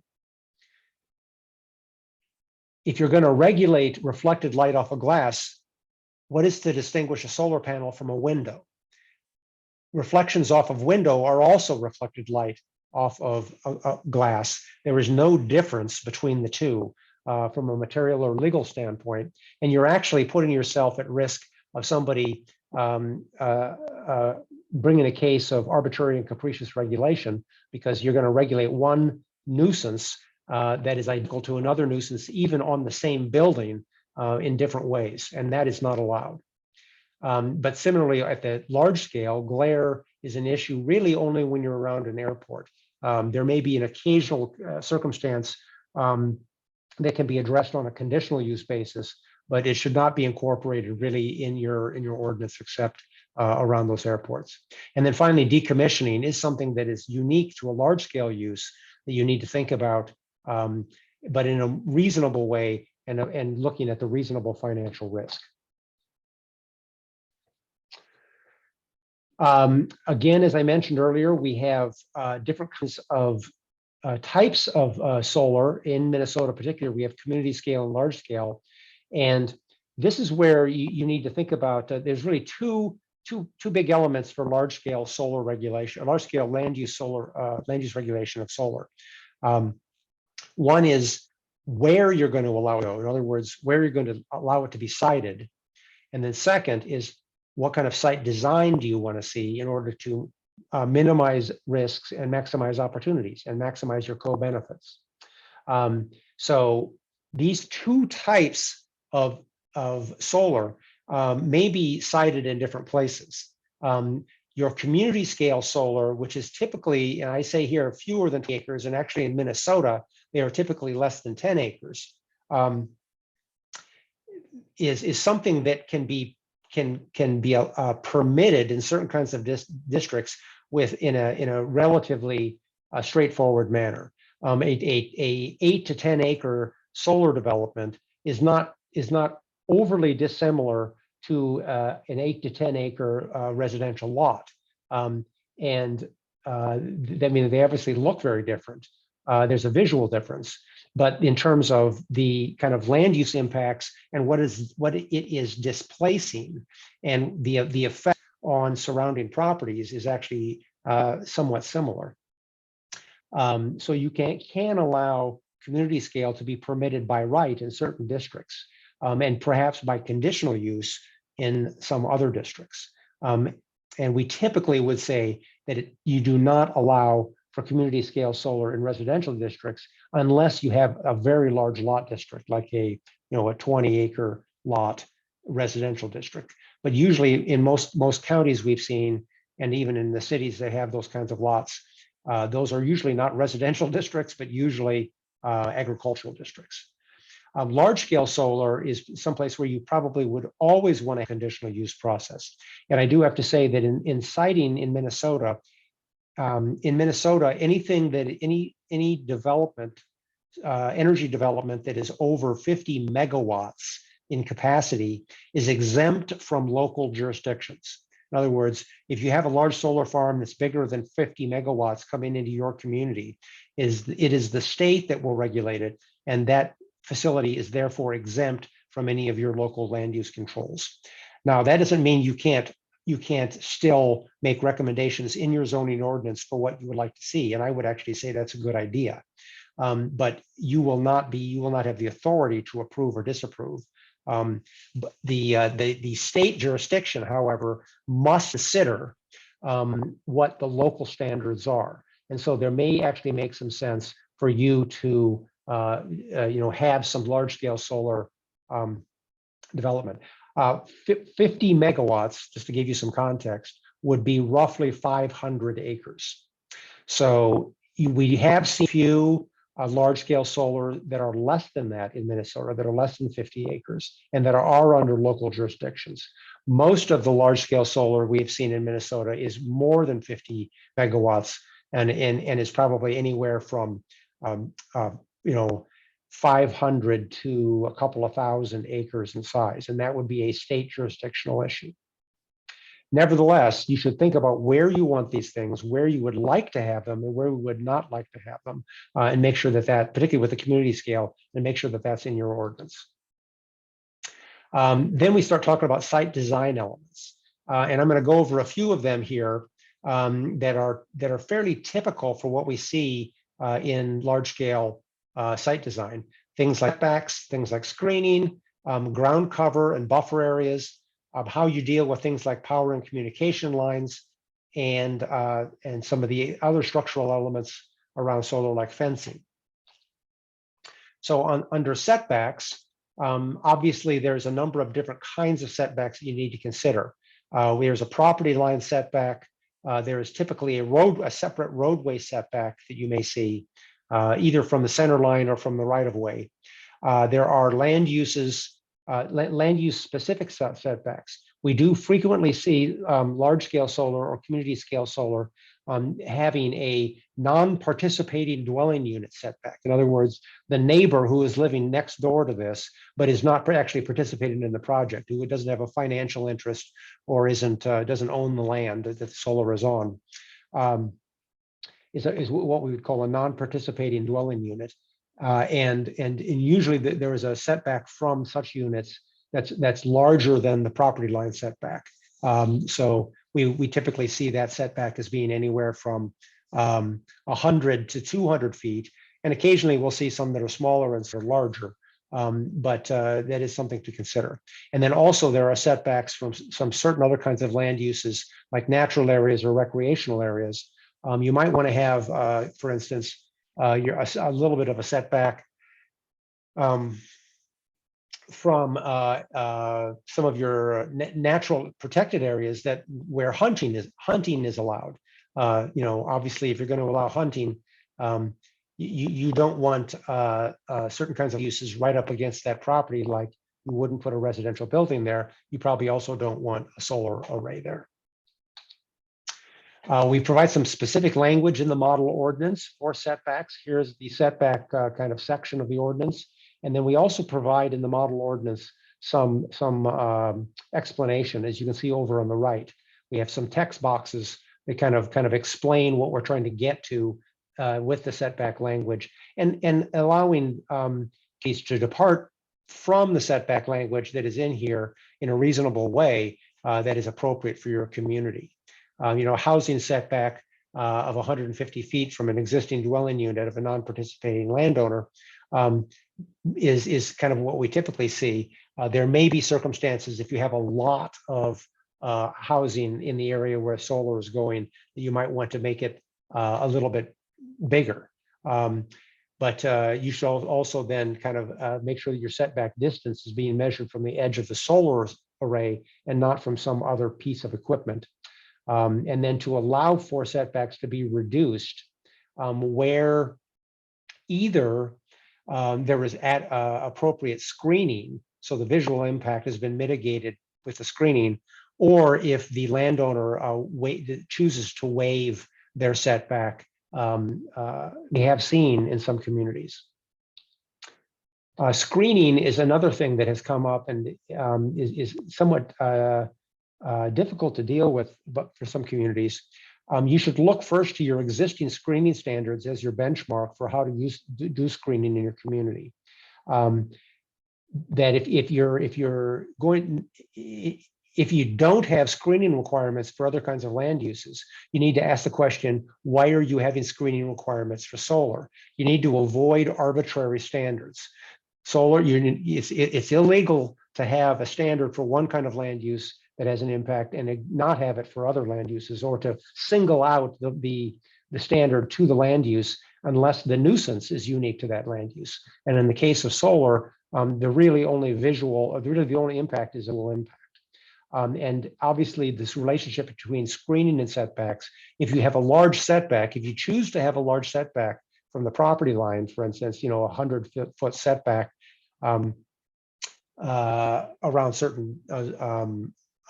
If you're going to regulate reflected light off a glass, what is to distinguish a solar panel from a window? Reflections off of window are also reflected light off of a glass. There is no difference between the two from a material or legal standpoint, and you're actually putting yourself at risk of somebody bringing a case of arbitrary and capricious regulation, because you're going to regulate one nuisance that is identical to another nuisance, even on the same building, in different ways, and that is not allowed. But similarly, at the large scale, glare is an issue really only when you're around an airport. There may be an occasional circumstance that can be addressed on a conditional use basis, but it should not be incorporated really in your ordinance, except around those airports. And then finally, decommissioning is something that is unique to a large scale use that you need to think about, but in a reasonable way, and looking at the reasonable financial risk. Again, as I mentioned earlier, we have different kinds of types of solar in Minnesota. Particularly, we have community scale and large scale, and this is where you need to think about. There's really two big elements for large scale solar regulation, large scale land use regulation of solar. One is where you're going to allow it. In other words, where you're going to allow it to be sited, and then second is what kind of site design do you want to see in order to minimize risks and maximize opportunities and maximize your co-benefits. So these two types of solar may be sited in different places. Your community scale solar, which is typically, and I say here, fewer than 10 acres, and actually in Minnesota, they are typically less than 10 acres, is something that can be permitted in certain kinds of districts in a relatively straightforward manner. A 8 to 10 acre solar development is not overly dissimilar to an 8 to 10 acre residential lot. And I mean, they obviously look very different. There's a visual difference, but in terms of the kind of land use impacts and what it is displacing and the effect on surrounding properties is actually somewhat similar. So you can allow community scale to be permitted by right in certain districts, and perhaps by conditional use in some other districts. And we typically would say that you do not allow for community scale solar in residential districts unless you have a very large lot district, like a 20 acre lot residential district. But usually in most counties we've seen, and even in the cities that have those kinds of lots, those are usually not residential districts, but usually agricultural districts. Large scale solar is someplace where you probably would always want a conditional use process. And I do have to say that in siting in Minnesota, anything that any development, energy development that is over 50 megawatts in capacity is exempt from local jurisdictions. In other words, if you have a large solar farm that's bigger than 50 megawatts coming into your community, it is the state that will regulate it, and that facility is therefore exempt from any of your local land use controls. Now, that doesn't mean you can't still make recommendations in your zoning ordinance for what you would like to see, and I would actually say that's a good idea. But you will not have the authority to approve or disapprove. But the state jurisdiction, however, must consider what the local standards are, and so there may actually make some sense for you to have some large scale solar development. 50 megawatts, just to give you some context, would be roughly 500 acres. So we have seen a few large-scale solar that are less than that in Minnesota, that are less than 50 acres, and that are under local jurisdictions. Most of the large-scale solar we've seen in Minnesota is more than 50 megawatts, and is probably anywhere from 500 to a couple of thousand acres in size, and that would be a state jurisdictional issue. Nevertheless, you should think about where you want these things, where you would like to have them, and where you would not like to have them, and make sure that, particularly with the community scale, and make sure that that's in your ordinance. Then we start talking about site design elements, and I'm going to go over a few of them here that are fairly typical for what we see in large scale site design. Things like setbacks, things like screening, ground cover and buffer areas, how you deal with things like power and communication lines, and some of the other structural elements around solar, like fencing. So under setbacks, obviously there's a number of different kinds of setbacks that you need to consider. There's a property line setback. There is typically a separate roadway setback that you may see, either from the center line or from the right of way. There are land use specific setbacks. We do frequently see large scale solar or community scale solar having a non-participating dwelling unit setback. In other words, the neighbor who is living next door to this, but is not actually participating in the project, who doesn't have a financial interest or doesn't own the land that the solar is on, is what we would call a non-participating dwelling unit. And usually there is a setback from such units that's larger than the property line setback. So we typically see that setback as being anywhere from 100 to 200 feet, and occasionally we'll see some that are smaller and some are larger. But that is something to consider. And then also there are setbacks from some certain other kinds of land uses, like natural areas or recreational areas. You might want to have, for instance, a little bit of a setback from some of your natural protected areas where hunting is allowed. Obviously, if you're going to allow hunting, you don't want certain kinds of uses right up against that property, like you wouldn't put a residential building there. You probably also don't want a solar array there. We provide some specific language in the model ordinance for setbacks. Here's the setback kind of section of the ordinance. And then we also provide in the model ordinance some explanation, as you can see over on the right. We have some text boxes that kind of explain what we're trying to get to with the setback language, and allowing case to depart from the setback language that is in here in a reasonable way that is appropriate for your community. Housing setback of 150 feet from an existing dwelling unit of a non-participating landowner is kind of what we typically see. There may be circumstances if you have a lot of housing in the area where solar is going, that you might want to make it a little bit bigger. But you should also then kind of make sure that your setback distance is being measured from the edge of the solar array and not from some other piece of equipment. And then to allow for setbacks to be reduced where either there is appropriate screening, so the visual impact has been mitigated with the screening, or if the landowner chooses to waive their setback. We have seen in some communities. Screening is another thing that has come up and is somewhat difficult to deal with, but for some communities. You should look first to your existing screening standards as your benchmark for how to do screening in your community. That if you don't have screening requirements for other kinds of land uses, you need to ask the question, why are you having screening requirements for solar? You need to avoid arbitrary standards. Solar, it's illegal to have a standard for one kind of land use that has an impact and not have it for other land uses, or to single out the standard to the land use unless the nuisance is unique to that land use. And in the case of solar, the only impact is visual impact. And obviously this relationship between screening and setbacks, if you have a large setback, if you choose to have a large setback from the property line, for instance, 100-foot setback around certain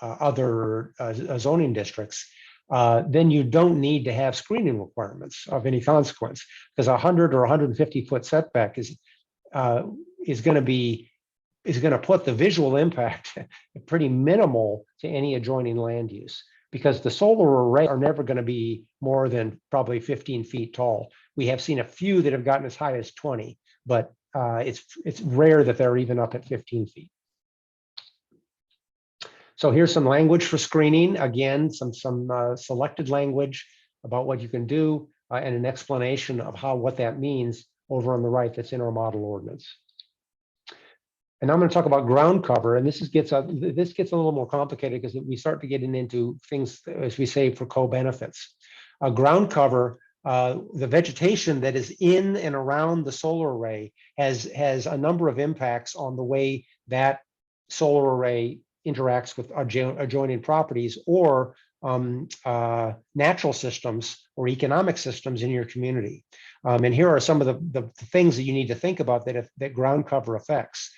other zoning districts, then you don't need to have screening requirements of any consequence, because 100 or 150-foot setback is going to put the visual impact pretty minimal to any adjoining land use, because the solar array are never going to be more than probably 15 feet tall. We have seen a few that have gotten as high as 20, but it's rare that they're even up at 15 feet. So here's some language for screening. Again, some selected language about what you can do and an explanation of what that means over on the right that's in our model ordinance. And now I'm going to talk about ground cover, and this gets a little more complicated because we start to get into things, as we say, for co-benefits. Ground cover, the vegetation that is in and around the solar array has a number of impacts on the way that solar array interacts with adjoining properties or natural systems or economic systems in your community. And here are some of the things that you need to think about that ground cover affects.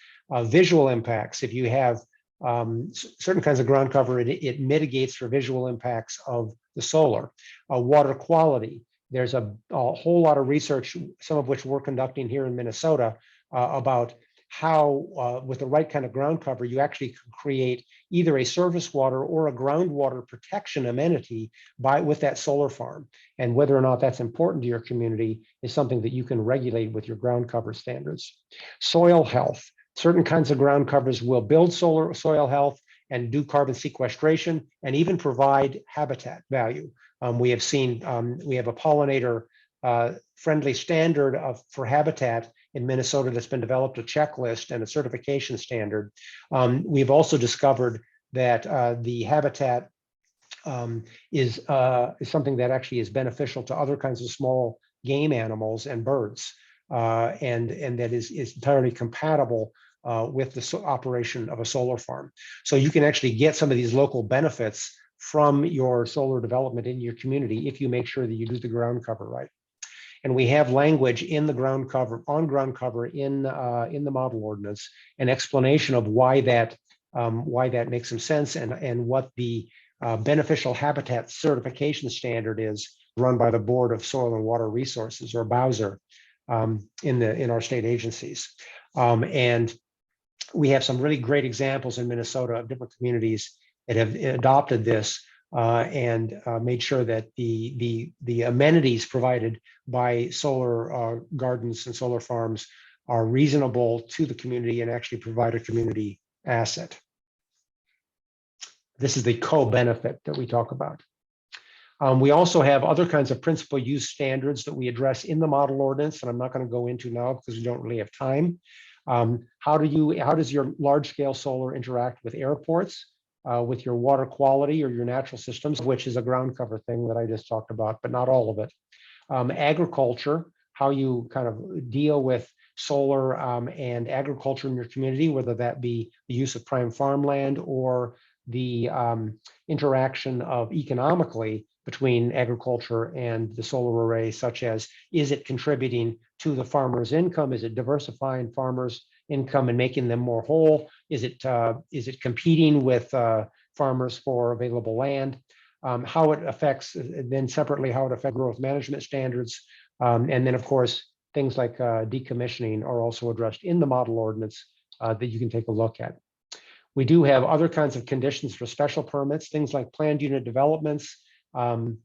Visual impacts. If you have certain kinds of ground cover, it mitigates for visual impacts of the solar. Water quality. There's a whole lot of research, some of which we're conducting here in Minnesota, about how with the right kind of ground cover, you actually can create either a surface water or a groundwater protection amenity with that solar farm. And whether or not that's important to your community is something that you can regulate with your ground cover standards. Soil health. Certain kinds of ground covers will build soil health and do carbon sequestration and even provide habitat value. We have seen, we have a pollinator friendly standard for habitat in Minnesota that's been developed, a checklist and a certification standard. We've also discovered that the habitat is something that actually is beneficial to other kinds of small game animals and birds, and that is entirely compatible with the operation of a solar farm. So you can actually get some of these local benefits from your solar development in your community if you make sure that you do the ground cover right. And we have language in the ground cover, in the model ordinance, an explanation of why that makes some sense and what the beneficial habitat certification standard is run by the Board of Soil and Water Resources, or BOWSR, in our state agencies. And we have some really great examples in Minnesota of different communities that have adopted this and made sure that the amenities provided by solar gardens and solar farms are reasonable to the community and actually provide a community asset. This is the co-benefit that we talk about. We also have other kinds of principal use standards that we address in the model ordinance, and I'm not going to go into now because we don't really have time. How does your large scale solar interact with airports, with your water quality or your natural systems, which is a ground cover thing that I just talked about, but not all of it. Agriculture, how you kind of deal with solar and agriculture in your community, whether that be the use of prime farmland or the interaction of economically between agriculture and the solar array, such as, is it contributing to the farmer's income? Is it diversifying farmers' income and making them more whole? Is it competing with farmers for available land? How it affects, then separately, how it affects growth management standards. And then, of course, things like decommissioning are also addressed in the model ordinance that you can take a look at. We do have other kinds of conditions for special permits, things like planned unit developments, and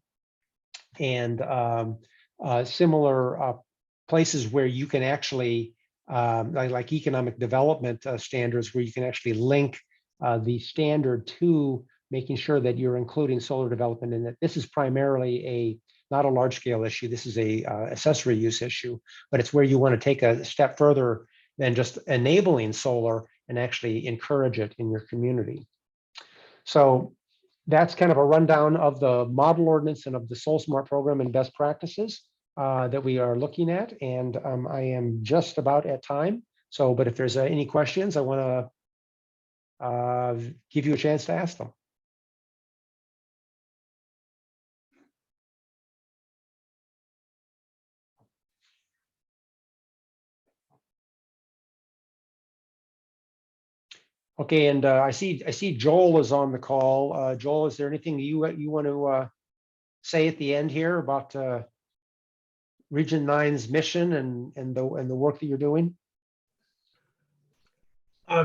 similar places where you can actually, like economic development standards, where you can actually link the standard to making sure that you're including solar development in it. This is primarily not a large scale issue. This is a accessory use issue, but it's where you want to take a step further than just enabling solar and actually encourage it in your community. So that's kind of a rundown of the model ordinance and of the SolSmart program and best practices that we are looking at. And I am just about at time. So, but if there's any questions, I want to give you a chance to ask them. Okay, and I see Joel is on the call. Joel, is there anything you want to say at the end here about Region 9's mission and the work that you're doing?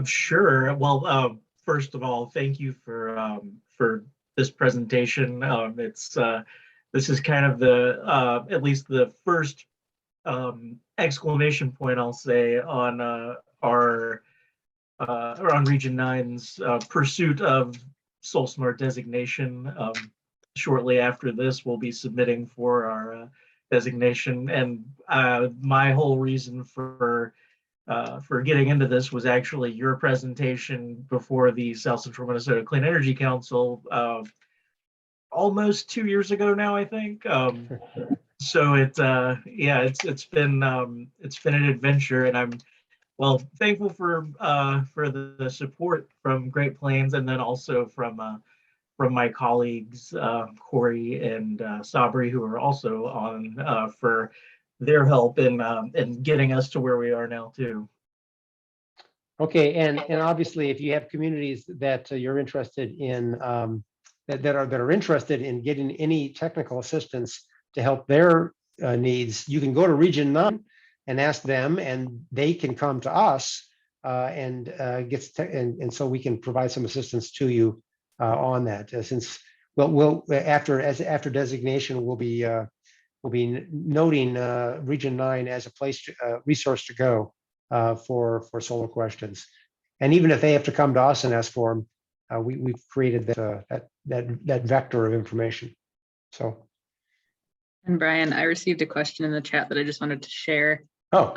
Sure. Well, first of all, thank you for this presentation. This is kind of the at least the first exclamation point, I'll say, on our or on Region 9's pursuit of SolSmart designation. Shortly after this, we'll be submitting for our designation, and my whole reason for getting into this was actually your presentation before the South Central Minnesota Clean Energy Council almost 2 years ago now, I think. So it's been an adventure, and I'm thankful for the support from Great Plains, and then also from my colleagues Corey and Sabri, who are also on, for their help in getting us to where we are now too. Okay, and obviously, if you have communities that you're interested in, that are interested in getting any technical assistance to help their needs, you can go to Region 9 and ask them, and they can come to us and so we can provide some assistance to you on that. Since after designation, we'll be noting Region 9 as a place resource to go for solar questions. And even if they have to come to us and ask for them, we've created that vector of information. So. And Brian, I received a question in the chat that I just wanted to share. Oh.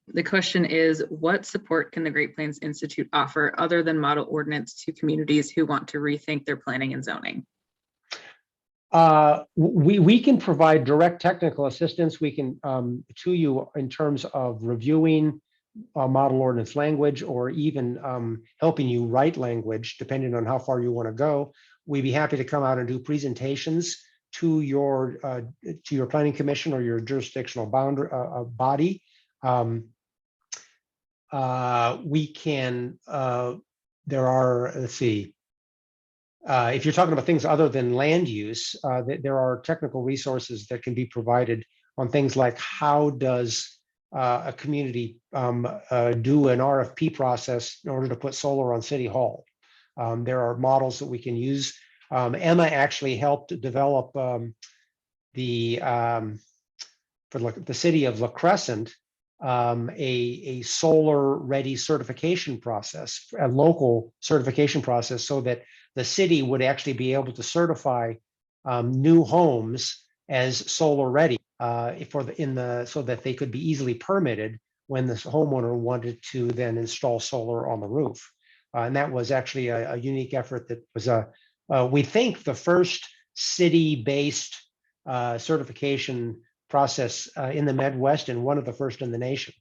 The question is, what support can the Great Plains Institute offer other than model ordinance to communities who want to rethink their planning and zoning? We can provide direct technical assistance. We can to you in terms of reviewing model ordinance language, or even helping you write language, depending on how far you want to go. We'd be happy to come out and do presentations to your planning commission or your jurisdictional body. We can. There are, let's see. if you're talking about things other than land use, there are technical resources that can be provided on things like how does a community do an RFP process in order to put solar on City Hall. There are models that we can use. Emma actually helped develop for the city of La Crescent, a solar ready certification process, a local certification process, so that the city would actually be able to certify new homes as solar ready so that they could be easily permitted when the homeowner wanted to then install solar on the roof. And that was actually a unique effort that was we think the first city-based certification process in the Midwest and one of the first in the nation.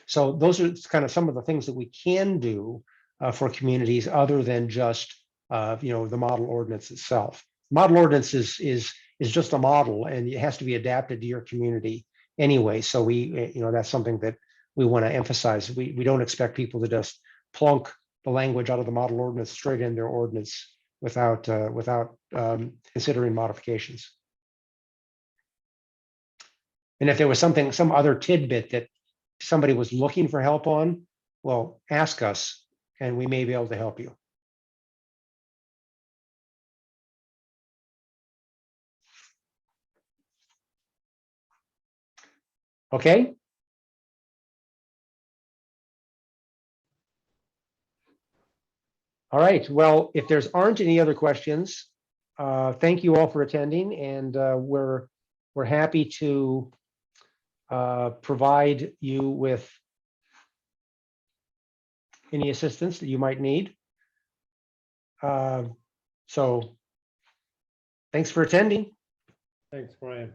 So those are kind of some of the things that we can do for communities other than just the model ordinance itself. Model ordinance is just a model, and it has to be adapted to your community anyway. So that's something that we want to emphasize. We don't expect people to just plunk the language out of the model ordinance straight in their ordinance without considering modifications. And if there was some other tidbit that somebody was looking for help on, well, ask us and we may be able to help you. Okay. All right. Well, if there's aren't any other questions, thank you all for attending, and we're happy to provide you with any assistance that you might need. So thanks for attending. Thanks, Brian.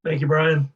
Thank you, Brian.